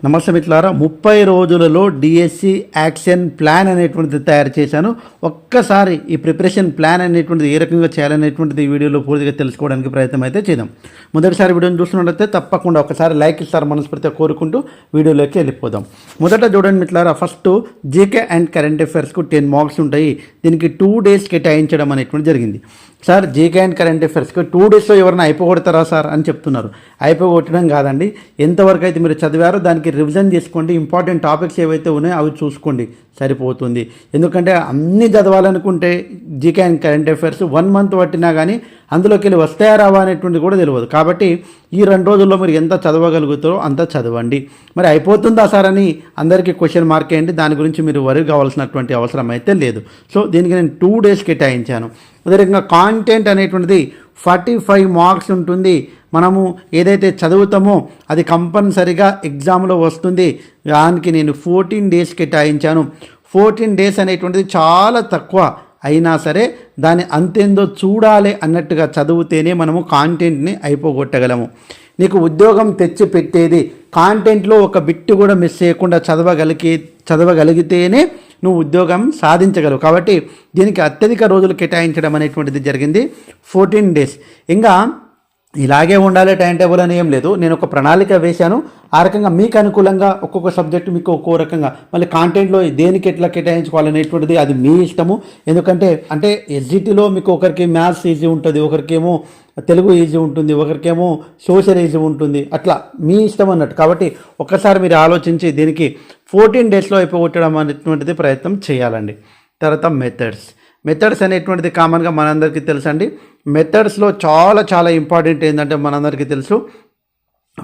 నమస్తే మిత్రులారా, 30 రోజులలో డిఎస్సి యాక్షన్ ప్లాన్ అనేటువంటిది తయారు చేశాను. ఒక్కసారి ఈ ప్రిపరేషన్ ప్లాన్ అనేటువంటిది ఏ రకంగా చేయాలనేటువంటిది ఈ వీడియోలో పూర్తిగా తెలుసుకోవడానికి ప్రయత్నం అయితే చేద్దాం. మొదటిసారి వీడియోని చూస్తున్నట్లయితే తప్పకుండా ఒకసారి లైక్ ఇస్తారు మనస్ఫూర్తిగా కోరుకుంటూ వీడియోలోకి వెళ్ళిపోదాం. మొదట చూడండి మిత్రులారా, ఫస్ట్ జీకే అండ్ కరెంట్ అఫైర్స్కు 10 మార్క్స్ ఉంటాయి. దీనికి 2 డేస్ కేటాయించడం అనేటువంటి జరిగింది. సార్, జీకే అండ్ కరెంట్ అఫైర్స్కి 2 డేస్లో ఎవరైనా అయిపోగొడతారా సార్ అని చెప్తున్నారు. అయిపోగొట్టడం కాదండి, ఎంతవరకు అయితే మీరు చదివారో దానికి రివిజన్ చేసుకోండి. ఇంపార్టెంట్ టాపిక్స్ ఏవైతే ఉన్నాయో అవి చూసుకోండి, సరిపోతుంది. ఎందుకంటే అన్నీ చదవాలనుకుంటే GK and current affairs 1 month పట్టినా కానీ అందులోకి వెళ్ళి వస్తాయా రావా అనేటువంటి కూడా తెలియదు. కాబట్టి ఈ 2 రోజుల్లో మీరు ఎంత చదవగలుగుతారో అంత చదవండి. మరి అయిపోతుందా సార్ అని అందరికీ క్వశ్చన్ మార్క్ అయ్యండి. దాని గురించి మీరు వరి కావాల్సినటువంటి అవసరం అయితే లేదు. సో దీనికి నేను 2 డేస్ కేటాయించాను. అదే రకంగా కాంటెంట్ అనేటువంటిది 45 మార్క్స్ ఉంటుంది. మనము ఏదైతే చదువుతామో అది కంపల్సరిగా ఎగ్జామ్లో వస్తుంది. దానికి నేను 14 డేస్ కేటాయించాను. 14 డేస్ అనేటువంటిది చాలా తక్కువ అయినా సరే దాని అంతేందో చూడాలి అన్నట్టుగా చదివితేనే మనము కాంటెంట్ని అయిపోగొట్టగలము. నీకు ఉద్యోగం తెచ్చి పెట్టేది కాంటెంట్లో ఒక బిట్టు కూడా మిస్ చేయకుండా చదవగలిగితేనే నువ్వు ఉద్యోగం సాధించగలవు. కాబట్టి దీనికి అత్యధిక రోజులు కేటాయించడం అనేటువంటిది జరిగింది, 14 డేస్. ఇంకా ఇలాగే ఉండాలి టైం టేబుల్ అని ఏం లేదు. నేను ఒక ప్రణాళిక వేశాను. ఆ రకంగా మీకు అనుకూలంగా ఒక్కొక్క సబ్జెక్టు మీకు ఒక్కో రకంగా, మళ్ళీ కాంటెంట్లో దేనికి ఎట్లా కేటాయించుకోవాలనేటువంటిది అది మీ ఇష్టము. ఎందుకంటే ఎస్జిటిలో మీకు ఒకరికి మ్యాథ్స్ ఈజీ ఉంటుంది, ఒకరికేమో తెలుగు ఈజీ ఉంటుంది, ఒకరికేమో సోషల్ ఈజీ ఉంటుంది. అట్లా మీ ఇష్టం అన్నట్టు. కాబట్టి ఒక్కసారి మీరు ఆలోచించి దీనికి 14 డేస్లో అయిపోగొట్టడం అనేటువంటిది ప్రయత్నం చేయాలండి. తర్వాత మెథడ్స్ అనేటువంటిది కామన్గా మనందరికీ తెలుసు అండి. మెథడ్స్లో చాలా ఇంపార్టెంట్ ఏంటంటే మనందరికీ తెలుసు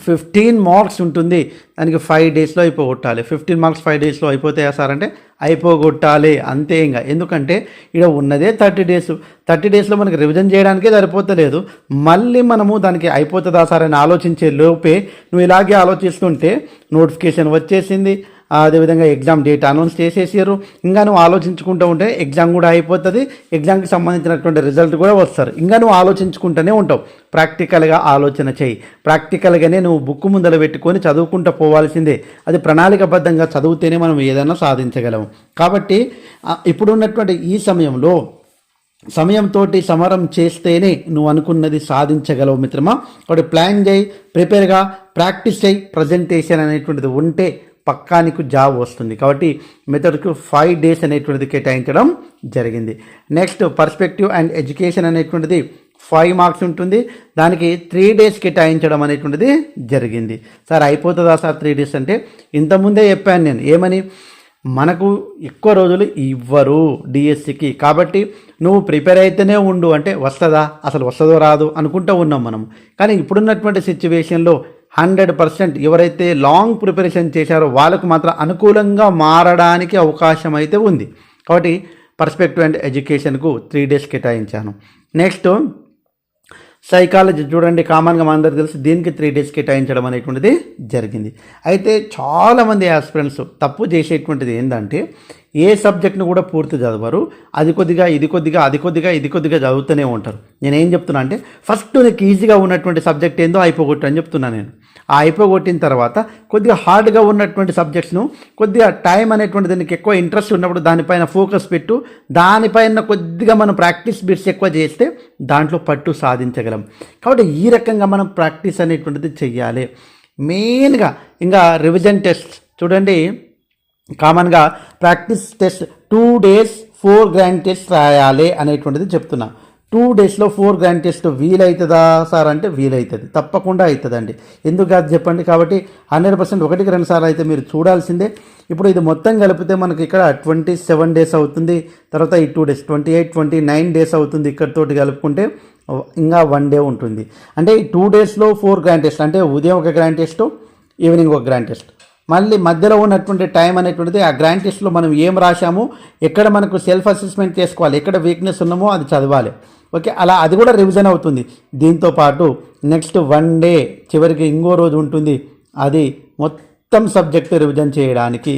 15 మార్క్స్ ఉంటుంది. దానికి 5 డేస్లో అయిపోగొట్టాలి. 15 మార్క్స్ 5 డేస్లో అయిపోతాయా సార్ అంటే అయిపోగొట్టాలి అంతే. ఇంకా ఎందుకంటే ఇక్కడ ఉన్నదే 30 డేస్. 30 డేస్లో మనకి రివిజన్ చేయడానికే సరిపోతలేదు. మళ్ళీ మనము దానికి అయిపోతుందా సార్ అని ఆలోచించే లోపే నువ్వు ఇలాగే ఆలోచిస్తుంటే నోటిఫికేషన్ వచ్చేసింది, అదేవిధంగా ఎగ్జామ్ డేట్ అనౌన్స్ చేసేసారు. ఇంకా నువ్వు ఆలోచించుకుంటూ ఉంటే ఎగ్జామ్ కూడా అయిపోతుంది, ఎగ్జామ్కి సంబంధించినటువంటి రిజల్ట్ కూడా వస్తారు. ఇంకా నువ్వు ఆలోచించుకుంటూనే ఉంటావు. ప్రాక్టికల్గా ఆలోచన చేయి. ప్రాక్టికల్గానే నువ్వు బుక్ ముందర పెట్టుకొని చదువుకుంటూ పోవాల్సిందే. అది ప్రణాళికబద్ధంగా చదివితేనే మనం ఏదైనా సాధించగలము. కాబట్టి ఇప్పుడున్నటువంటి ఈ సమయంతో సమరం చేస్తేనే నువ్వు అనుకున్నది సాధించగలవు మిత్రమా. కాబట్టి ప్లాన్ చేయి, ప్రిపేర్గా ప్రాక్టీస్ చేయి. ప్రజెంటేషన్ అనేటువంటిది ఉంటే పక్కా నీకు జాబ్ వస్తుంది. కాబట్టి మెథడ్కు 5 డేస్ అనేటువంటిది కేటాయించడం జరిగింది. నెక్స్ట్ పర్స్పెక్టివ్ అండ్ ఎడ్యుకేషన్ అనేటువంటిది 5 మార్క్స్ ఉంటుంది. దానికి 3 డేస్ కేటాయించడం అనేటువంటిది జరిగింది. సార్ అయిపోతుందా సార్ 3 డేస్ అంటే? ఇంతకుముందే చెప్పాను నేను ఏమని, మనకు ఎక్కువ రోజులు ఇవ్వరు డిఎస్సికి. కాబట్టి నువ్వు ప్రిపేర్ అయితేనే ఉండు అంటే వస్తుందా, అసలు వస్తుందో రాదు అనుకుంటూ ఉన్నాం మనం. కానీ ఇప్పుడున్నటువంటి సిచ్యువేషన్లో 100% ఎవరైతే లాంగ్ ప్రిపరేషన్ చేశారో వాళ్ళకు మాత్రం అనుకూలంగా మారడానికి అవకాశం అయితే ఉంది. కాబట్టి పర్స్పెక్టివ్ అండ్ ఎడ్యుకేషన్కు 3 డేస్ కేటాయించాను. నెక్స్ట్ సైకాలజీ చూడండి, కామన్గా మనందరికీ తెలుసు, దీనికి 3 డేస్ కేటాయించడం అనేటువంటిది జరిగింది. అయితే చాలామంది ఆస్పిరెంట్స్ తప్పు చేసేటువంటిది ఏంటంటే ఏ సబ్జెక్ట్ను కూడా పూర్తి చదవరు. అది కొద్దిగా ఇది కొద్దిగా చదువుతూనే ఉంటారు. నేనేం చెప్తున్నా అంటే ఫస్ట్ నీకు ఈజీగా ఉన్నటువంటి సబ్జెక్ట్ ఏందో అయిపోగొట్టు అని చెప్తున్నాను నేను. ఆ అయిపోగొట్టిన తర్వాత కొద్దిగా హార్డ్గా ఉన్నటువంటి సబ్జెక్ట్స్ను కొద్దిగా టైం అనేటువంటిది నీకు ఎక్కువ ఇంట్రెస్ట్ ఉన్నప్పుడు దానిపైన ఫోకస్ పెట్టు. దానిపైన కొద్దిగా మనం ప్రాక్టీస్ బిట్స్ ఎక్కువ చేస్తే దాంట్లో పట్టు సాధించగలం. కాబట్టి ఈ రకంగా మనం ప్రాక్టీస్ అనేటువంటిది చెయ్యాలి. మెయిన్గా ఇంకా రివిజన్ టెస్ట్ చూడండి, కామన్గా practice test 2 days 4 grand test రాయాలి అనేటువంటిది చెప్తున్నా. 2 డేస్లో 4 గ్రాండ్ టెస్ట్ వీలవుతుందా సార్ అంటే వీలవుతుంది, తప్పకుండా అవుతుందండి. ఎందుకు కాదు చెప్పండి. కాబట్టి 100% 1కి 2 సార్లు అయితే మీరు చూడాల్సిందే. ఇప్పుడు ఇది మొత్తం కలిపితే మనకి ఇక్కడ 27 డేస్ అవుతుంది. తర్వాత ఈ 2 డేస్ 28, 29 డేస్ అవుతుంది. ఇక్కడితోటి కలుపుకుంటే ఇంకా 1 డే ఉంటుంది. అంటే ఈ 2 డేస్లో 4 గ్రాండ్ టెస్ట్ అంటే ఉదయం ఒక గ్రాండ్ టెస్ట్, ఈవినింగ్ ఒక గ్రాండ్ టెస్ట్. మళ్ళీ మధ్యలో ఉన్నటువంటి టైం అనేటువంటిది ఆ గ్రాండ్ టెస్ట్లో మనం ఏం రాశామో, ఎక్కడ మనకు సెల్ఫ్ అసెస్మెంట్ చేసుకోవాలి, ఎక్కడ వీక్నెస్ ఉన్నామో అది చదవాలి. ఓకే, అలా అది కూడా రివిజన్ అవుతుంది. దీంతోపాటు నెక్స్ట్ 1 డే చివరికి ఇంకో రోజు ఉంటుంది. అది మొత్తం సబ్జెక్టు రివిజన్ చేయడానికి,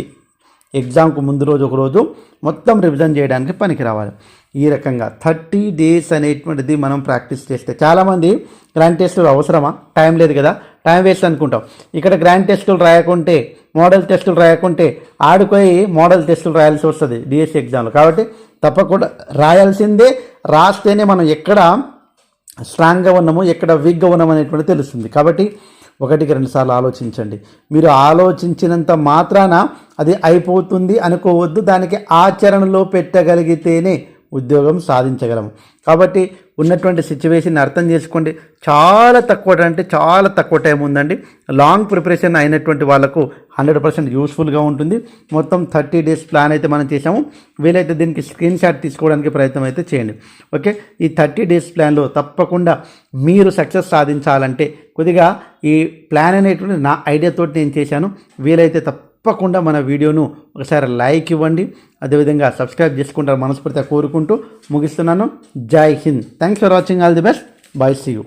ఎగ్జామ్కు ముందు రోజు ఒక రోజు మొత్తం రివిజన్ చేయడానికి పనికి రావాలి. ఈ రకంగా 30 డేస్ అనేటువంటిది మనం ప్రాక్టీస్ చేస్తే, చాలామంది గ్రాండ్ టెస్టులు అవసరమా, టైం లేదు కదా, టైం వేస్ట్ అనుకుంటాం. ఇక్కడ గ్రాండ్ టెస్టులు రాయకుంటే మోడల్ టెస్టులు రాయకుంటే ఆడుకోయి మోడల్ టెస్టులు రాయాల్సి వస్తుంది డిఎస్సి ఎగ్జామ్లో. కాబట్టి తప్పకుండా రాయాల్సిందే, రాస్తేనే మనం ఎక్కడ స్ట్రాంగ్గా ఉన్నాము ఎక్కడ వీక్గా ఉన్నాము అనేటువంటి తెలుస్తుంది. కాబట్టి 1-2 సార్లు ఆలోచించండి. మీరు ఆలోచించినంత మాత్రాన అది అయిపోతుంది అనుకోవద్దు. దానికి ఆచరణలో పెట్టగలిగితేనే ఉద్యోగం సాధించగలము. కాబట్టి ఉన్నటువంటి సిచ్యువేషన్ అర్థం చేసుకోండి. చాలా తక్కువ టైం ఉందండి. లాంగ్ ప్రిపరేషన్ అయినటువంటి వాళ్ళకు 100% యూస్ఫుల్గా ఉంటుంది. మొత్తం 30 డేస్ ప్లాన్ అయితే మనం చేసాము. వీలైతే దీనికి స్క్రీన్ షాట్ తీసుకోవడానికి ప్రయత్నం అయితే చేయండి. ఓకే, ఈ 30 డేస్ ప్లాన్లో తప్పకుండా మీరు సక్సెస్ సాధించాలంటే కొద్దిగా ఈ ప్లాన్ అనేటువంటి నా ఐడియాతో నేను చేశాను. వీలైతే తప్పకుండా మన వీడియోను ఒకసారి లైక్ ఇవ్వండి, అదేవిధంగా సబ్స్క్రైబ్ చేసుకుంటారు మనస్ఫూర్తిగా కోరుకుంటూ ముగిస్తున్నాను. జై హింద్. Thanks for watching. All the best. Bye. See you.